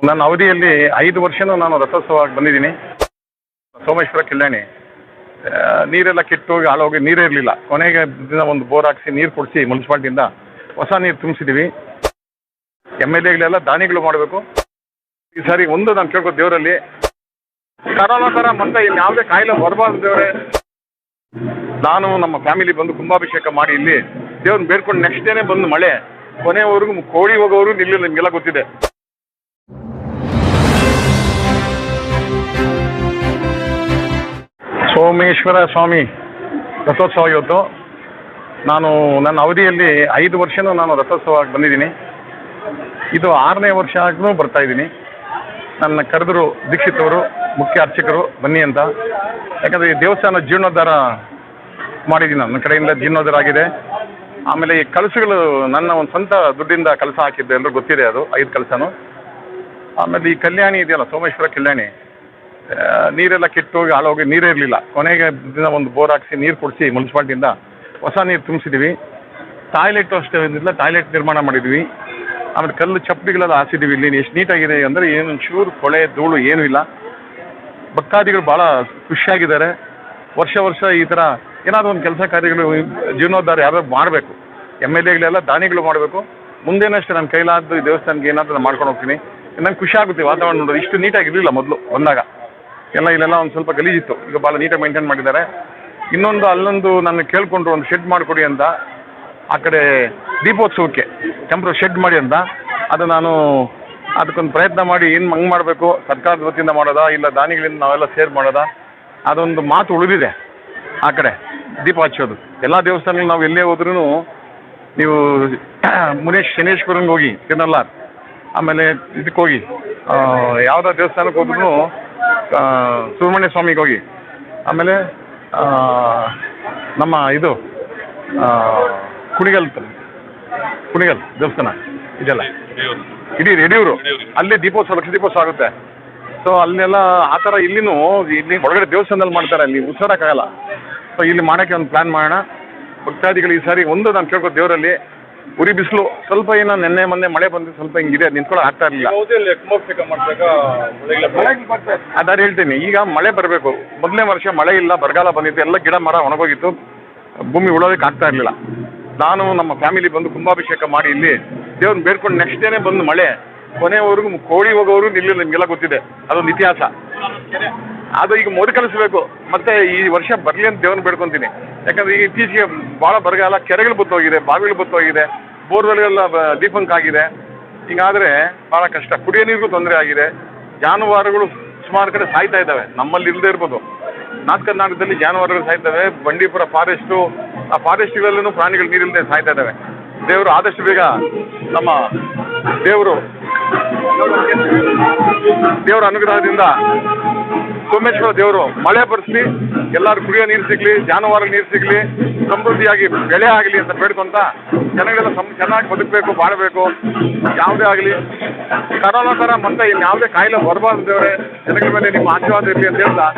ನನ್ನ ಅವಧಿಯಲ್ಲಿ 5 ವರ್ಷನೂ ನಾನು ರಥೋತ್ಸವಕ್ಕೆ ಬಂದಿದ್ದೀನಿ. ಸೋಮೇಶ್ವರ ಕಲ್ಯಾಣಿ ನೀರೆಲ್ಲ ಕೆಟ್ಟೋಗಿ ಹಾಳೋಗಿ ನೀರೇ ಇರಲಿಲ್ಲ. ಕೊನೆಗೆ ದಿನ ಒಂದು ಬೋರ್ ಹಾಕಿಸಿ ನೀರು ಕೊಡಿಸಿ ಮುನ್ಸಿಪಾಲ್ಟಿಯಿಂದ ಹೊಸ ನೀರು ತುಂಬಿಸಿದ್ದೀವಿ. MLAಗಳೆಲ್ಲ ದಾನಿಗಳು ಮಾಡಬೇಕು. ಈ ಸಾರಿ ಒಂದು ನಾನು ಕೇಳ್ಕೊ ದೇವರಲ್ಲಿ ಕರೋನಾ ಥರ ಮತ್ತೆ ಇನ್ಯಾವುದೇ ಕಾಯಿಲೆ ಬರಬಾರ್ದು ದೇವರೇ. ನಾನು ನಮ್ಮ ಫ್ಯಾಮಿಲಿ ಬಂದು ಕುಂಭಾಭಿಷೇಕ ಮಾಡಿ ಇಲ್ಲಿ ದೇವ್ರನ್ನ ಬೇಡ್ಕೊಂಡು ನೆಕ್ಸ್ಟ್ ಡೇನೇ ಬಂದು ಮಳೆ ಕೊನೆಯವರೆಗೂ ಕೋಳಿ ಹೋಗೋರು ನಿಲ್ಲಿಲ್ಲ, ನಿಮಗೆಲ್ಲ ಗೊತ್ತಿದೆ. ಸೋಮೇಶ್ವರ ಸ್ವಾಮಿ ರಥೋತ್ಸವ ಇವತ್ತು. ನಾನು ನನ್ನ ಅವಧಿಯಲ್ಲಿ 5 ವರ್ಷನೂ ನಾನು ರಥೋತ್ಸವಕ್ಕೆ ಬಂದಿದ್ದೀನಿ. ಇದು 6ನೇ ವರ್ಷ ಆಗೂ ಬರ್ತಾ ಇದ್ದೀನಿ. ನನ್ನ ಕರೆದರು ದೀಕ್ಷಿತ್ ಅವರು, ಮುಖ್ಯ ಅರ್ಚಕರು ಬನ್ನಿ ಅಂತ. ಯಾಕಂದರೆ ಈ ದೇವಸ್ಥಾನ ಜೀರ್ಣೋದ್ಧಾರ ಮಾಡಿದ್ದೀನಿ, ನನ್ನ ಕಡೆಯಿಂದ ಜೀರ್ಣೋದ್ಧಾರ ಆಗಿದೆ. ಆಮೇಲೆ ಈ ಕಲಸಗಳು ನನ್ನ ಒಂದು ಸ್ವಂತ ದುಡ್ಡಿಂದ ಕಲಸ ಹಾಕಿದ್ದೆ, ಎಲ್ಲರೂ ಗೊತ್ತಿದೆ, ಅದು 5 ಕಲಸನು. ಆಮೇಲೆ ಈ ಕಲ್ಯಾಣಿ ಇದೆಯಲ್ಲ, ಸೋಮೇಶ್ವರ ಕಲ್ಯಾಣಿ ನೀರೆಲ್ಲ ಕೆಟ್ಟೋಗಿ ಹಾಳೋಗಿ ನೀರೇ ಇರಲಿಲ್ಲ. ಕೊನೆಗೆ ದಿನ ಒಂದು ಬೋರ್ ಹಾಕಿಸಿ ನೀರು ಕೊಡಿಸಿ ಮುನ್ಸಿಪಾಲ್ಟಿಯಿಂದ ಹೊಸ ನೀರು ತುಂಬಿಸಿದ್ದೀವಿ. ಟಾಯ್ಲೆಟು ಅಷ್ಟೇ ಇಲ್ಲ, ಟಾಯ್ಲೆಟ್ ನಿರ್ಮಾಣ ಮಾಡಿದ್ವಿ. ಆಮೇಲೆ ಕಲ್ಲು ಚಪ್ಪಡಿಗಳೆಲ್ಲ ಹಾಸಿದ್ದೀವಿ. ಇಲ್ಲಿ ಎಷ್ಟು ನೀಟಾಗಿದೆ ಅಂದರೆ ಏನು ಚೂರು ಕೊಳೆ ಧೂಳು ಏನೂ ಇಲ್ಲ. ಭಕ್ತಾದಿಗಳು ಭಾಳ ಖುಷಿಯಾಗಿದ್ದಾರೆ. ವರ್ಷ ಈ ಥರ ಏನಾದರೂ ಒಂದು ಕೆಲಸ ಕಾರ್ಯಗಳು ಜೀರ್ಣೋದ್ಧಾರ ಯಾವ್ಯಾರು ಮಾಡಬೇಕು. MLAಗಳೆಲ್ಲ ದಾನಿಗಳು ಮಾಡಬೇಕು. ಮುಂದೇನಷ್ಟೇ ನನ್ನ ಕೈಲಾದ ದೇವಸ್ಥಾನಕ್ಕೆ ಏನಾದರೂ ನಾನು ಮಾಡ್ಕೊಂಡು ಹೋಗ್ತೀನಿ. ನಂಗೆ ಖುಷಿ ಆಗುತ್ತೆ ವಾತಾವರಣ ನೋಡೋದು. ಇಷ್ಟು ನೀಟಾಗಿರಲಿಲ್ಲ ಮೊದಲು ಬಂದಾಗ, ಇಲ್ಲೆಲ್ಲ ಒಂದು ಸ್ವಲ್ಪ ಗಲೀಜಿತ್ತು. ಈಗ ಭಾಳ ನೀಟಾಗಿ ಮೇಂಟೈನ್ ಮಾಡಿದ್ದಾರೆ. ಇನ್ನೊಂದು ಅಲ್ಲೊಂದು ನನ್ನ ಕೇಳಿಕೊಂಡ್ರು ಒಂದು ಶೆಡ್ ಮಾಡಿಕೊಡಿ ಅಂತ, ಆ ಕಡೆ ದೀಪೋತ್ಸವಕ್ಕೆ ಟೆಂಪ್ರರಿ ಶೆಡ್ ಮಾಡಿ ಅಂತ. ಅದು ನಾನು ಅದಕ್ಕೊಂದು ಪ್ರಯತ್ನ ಮಾಡಿ ಏನು ಹಂಗೆ ಮಾಡಬೇಕು, ಸರ್ಕಾರದ ವತಿಯಿಂದ ಮಾಡೋದಾ ಇಲ್ಲ ದಾನಿಗಳಿಂದ ನಾವೆಲ್ಲ ಸೇರ್ ಮಾಡೋದಾ, ಅದೊಂದು ಮಾತು ಉಳಿದಿದೆ. ಆ ಕಡೆ ದೀಪ ಹಚ್ಚೋದು ಎಲ್ಲ ದೇವಸ್ಥಾನಗಳು ನಾವು ಎಲ್ಲೇ ಹೋದ್ರೂ ನೀವು ಶನೇಶ್ವರಂಗೆ ಹೋಗಿ ತಿನ್ನಲ್ಲಾರ್, ಆಮೇಲೆ ಇದಕ್ಕೆ ಹೋಗಿ ಯಾವುದೋ ದೇವಸ್ಥಾನಕ್ಕೆ ಹೋದ್ರೂ ಸುಬ್ರಹ್ಮಣ್ಯ ಸ್ವಾಮಿಗೆ ಹೋಗಿ, ಆಮೇಲೆ ನಮ್ಮ ಇದು ಕುಣಿಗಲ್ ದೇವಸ್ಥಾನ ಇದೆಲ್ಲ ಇಡೀ ಯಡಿಯೂರು, ಅಲ್ಲೇ ದೀಪೋತ್ಸವ, ಲಕ್ಷ ದೀಪೋತ್ಸವ ಆಗುತ್ತೆ. ಸೊ ಅಲ್ಲೆಲ್ಲ ಆ ಥರ ಇಲ್ಲಿ ಒಳಗಡೆ ದೇವಸ್ಥಾನದಲ್ಲಿ ಮಾಡ್ತಾರೆ, ಅಲ್ಲಿ ಉಸಿರಾಡೋಕ್ಕಾಗಲ್ಲ. ಸೊ ಇಲ್ಲಿ ಮಾಡೋಕ್ಕೆ ಒಂದು ಪ್ಲ್ಯಾನ್ ಮಾಡೋಣ. ಭಕ್ತಾದಿಗಳು ಈ ಸಾರಿ ಒಂದು ನಾನು ಕೇಳ್ಕೊ ದೇವರಲ್ಲಿ, ಉರಿ ಬಿಸಿಲು ಸ್ವಲ್ಪ ಏನೋ ನೆನ್ನೆ ಮೊನ್ನೆ ಮಳೆ ಬಂದು ಸ್ವಲ್ಪ ಹಿಂಗಿದೆ, ನಿಂತ್ಕೊಳ್ಳೋ ಆಗ್ತಾ ಇರಲಿಲ್ಲ. ಅದಾರು ಹೇಳ್ತೀನಿ, ಈಗ ಮಳೆ ಬರಬೇಕು. ಮೊದಲನೇ ವರ್ಷ ಮಳೆ ಇಲ್ಲ, ಬರಗಾಲ ಬಂದಿತ್ತು, ಎಲ್ಲ ಗಿಡ ಮರ ಒಣಗೋಗಿತ್ತು, ಭೂಮಿ ಉಳೋದಕ್ಕೆ ಆಗ್ತಾ ಇರಲಿಲ್ಲ. ನಾನು ನಮ್ಮ ಫ್ಯಾಮಿಲಿ ಬಂದು ಕುಂಭಾಭಿಷೇಕ ಮಾಡಿ ಇಲ್ಲಿ ದೇವ್ರನ್ನ ಬೇಡ್ಕೊಂಡು ನೆಕ್ಸ್ಟ್ ಡೇನೇ ಬಂದು ಮಳೆ ಕೊನೆಯವರೆಗೂ ಕೋಳಿ ಹೋಗೋರು ನಿಲ್ಲಿಲ್ಲ, ನಿಮಗೆಲ್ಲ ಗೊತ್ತಿದೆ, ಅದೊಂದು ಇತಿಹಾಸ. ಅದು ಈಗ ಮರುಕಳಿಸ್ಬೇಕು. ಮತ್ತೆ ಈ ವರ್ಷ ಬರಲಿ ಅಂತ ದೇವ್ರನ್ನ ಬೇಡ್ಕೊತೀನಿ. ಯಾಕಂದರೆ ಈಗ ಇತ್ತೀಚೆಗೆ ಭಾಳ ಬರಗಾಲ, ಕೆರೆಗಳು ಬತ್ತೋಗಿದೆ, ಬಾವಿಗಳು ಬತ್ತೋಗಿದೆ, ಬೋರ್ವೆಲ್ಗೆಲ್ಲ ಡಿಫಂಕ್ ಆಗಿದೆ. ಹೀಗಾದರೆ ಭಾಳ ಕಷ್ಟ. ಕುಡಿಯೋ ನೀರಿಗೂ ತೊಂದರೆ ಆಗಿದೆ. ಜಾನುವಾರುಗಳು ಸುಮಾರು ಕಡೆ ಸಾಯ್ತಾ ಇದ್ದಾವೆ. ನಮ್ಮಲ್ಲಿ ಇಲ್ಲದೆ ಇರ್ಬೋದು, ನಾರ್ತ್ ಕರ್ನಾಟಕದಲ್ಲಿ ಜಾನುವಾರುಗಳು ಸಾಯ್ತವೆ. ಬಂಡೀಪುರ ಫಾರೆಸ್ಟು, ಆ ಫಾರೆಸ್ಟ್ಗಳಲ್ಲೂ ಪ್ರಾಣಿಗಳು ನೀರಿಲ್ಲದೆ ಸಾಯ್ತಾ ಇದ್ದಾವೆ. ದೇವರು ಆದಷ್ಟು ಬೇಗ ನಮ್ಮ ದೇವರ ಅನುಗ್ರಹದಿಂದ ಸೋಮೇಶ್ವರ ದೇವರು ಮಳೆ ಬರೆಸಲಿ, ಎಲ್ಲರೂ ಕುಡಿಯೋ ನೀರು ಸಿಗಲಿ, ಜಾನುವಾರು ನೀರು ಸಿಗಲಿ, ಸಮೃದ್ಧಿಯಾಗಿ ಬೆಳೆ ಆಗಲಿ ಅಂತ ಬೇಡ್ಕೊಂತ ಜನಗಳೆಲ್ಲ ಚೆನ್ನಾಗಿ ಬದುಕಬೇಕು, ಬಾಳಬೇಕು. ಯಾವುದೇ ಆಗಲಿ ಕರೋನಾ ಥರ ಮತ್ತೆ ಇನ್ಯಾವುದೇ ಕಾಯಿಲೆ ಬರಬಾರ್ದು ದೇವರೇ. ಜನಗಳ ಮೇಲೆ ನಿಮ್ಮ ಆಶೀರ್ವಾದ ಇರಲಿ ಅಂತ ಹೇಳ್ತಾ